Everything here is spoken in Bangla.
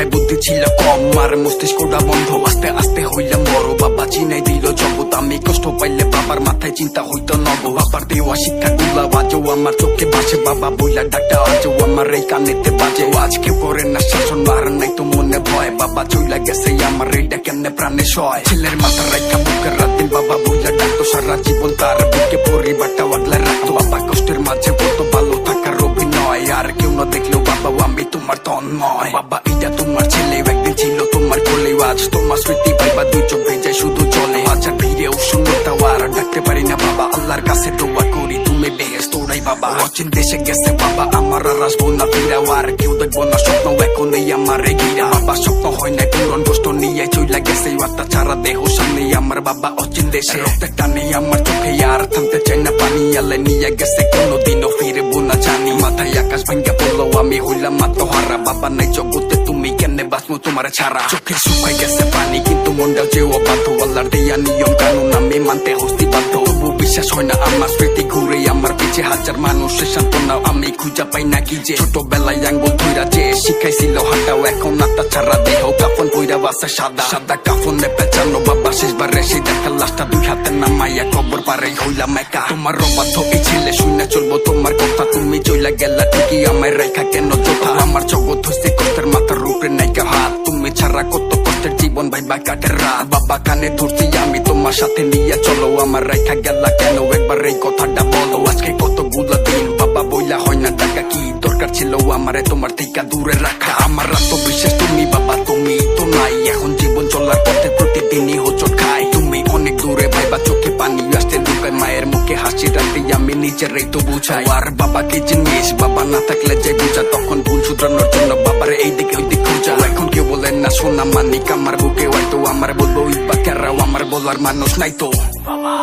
মাথায় বুদ্ধি ছিল কম, আর মস্তিষ্কটা বন্ধ। আস্তে আস্তে হইলাম বড়, বাবা চিনাই দিল জগৎ। আমি কষ্ট পাইলে বাবার মাথায় চিন্তা হইতো নব। বাবার দেওয়া শিক্ষা গুলা আজও আমার চোখে ভাসে, বাবা বইলা ডাকটা আজও আমার এই কানেতে বাজে। আজকে করে না শাসন, আর নাই তো মনে ভয়, বাবা চইলা গেছে আমার এইটা কেমনে প্রাণে সয়। ছেলের মাথা রাখা বুকের রাতিন বাবা বইলা ডাকতো, সারা জীবন তার বুকে পরিবারটা আগলে রাখতো। বাবা কষ্টের মাঝে বলতো ভালো থাকার অভিনয়, আর কেউ না দেখলেও বাবা আমি তোমার তন্ময়। বাবা এটা তোমার ছেলে, একদিন ছিল তোমার কোলে, আজ তোমার স্মৃতি পাইবা দুই চোখ ভেজে শুধু চলে। আজ আর ভিড়েও শূন্যতা আর ডাকতে পারি না বাবা, আল্লাহর কাছে দোয়া করি তুমি বেহেশত তোরাই বাবা। অচিন দেশে গেছে বাবা আমার, আর আসবো না ফিরা, আর কেউ দেখবো না স্বপ্ন এখন এই আমার ঘিরা। বাবা স্বপ্ন হয় না পূরণ, কষ্ট নিয়ে চইলা গেছে অত্যাচারা দেহ সামনে আমার বাবা অচিন দেশে। রক্তের টানে আমার চোখে আর থামতে চাই না পানি, আলে নিয়ে গেছে কোনোদিনও ফিরবো না জানি। মাথায় আকাশ ভাঙ্গা পড়লো আমি হইলাম আত্মহারা, বাবা নাই জগতে তুমি কেমনে বাঁচবো তোমার ছাড়া। চোখে শুকাই গেছে পানি কিন্তু মনটা যে অবাধ্য, আল্লাহর দেয়া নিয়ম কানুন আমি মানতে হস্তি বাধ্য। তবু বিশ্বাস হয় না আমার স্মৃতি ঘুরে আমার পিছে, হাজার মানুষের সান্ত্বনা আমি খুঁজা পাই না কি যে। ছোটবেলায় আঙ্গুল ধইরা যে শিখাইছিল হাঁটাও, এখন আত্মা ছাড়া দেহ কাফন কইরা বাসে সাদা সাদা কাফনে পেঁচানো। বাবা শেষবারে সেই দেখা লাশটা দুই হাতে নামাইয়া কবর পারে হইলাম একা। তোমার অবাধ্য এই ছেলে শুনে চলবো তোমার কথা, তুমি চইলা গেলা ঠিকই আমায় রেখা কেন চোখা। আমার জগৎ হইছে কষ্টের মাথার উপরে নাইকা হাত, তুমি ছাড়া কত কষ্টের জীবন ভাইবা কাটের রাত। বাবা কানে ধরছি আমি তোমার সাথে নিয়ে চলো, আমার রেখা গেলা কেন একবার এই কথাটা বলো। আজকে কতগুলা দিন বাবা বইলা হয় না টাকা, কি দরকার ছিল আমারে তোমার থেকে দূরে রাখা। আমার আত্মবিশ্বাস তুমি বাবা তুমি তো নাই, এখন জীবন চলার পথে প্রতিদিনই হোঁচট খাই। তুমি অনেক দূরে ভাইবা চোখে পানি আসতে লুকায়, মায়ের মুখে হাসি রাখতে আমি নিজেরাই তো বুঝাই। আর বাবাকে জিনিস বাবা না থাকলে যে বুঝা, তখন ভুল শুধরানোর জন্য বাবার এই দিকে ওই দিকে খুঁজা। এখন কেউ বলেন না সোনা মানিক আমার বুকে হয়তো, আমার বলবো ইবা কেরাও আমার বলার মানুষ নাই তো বাবা।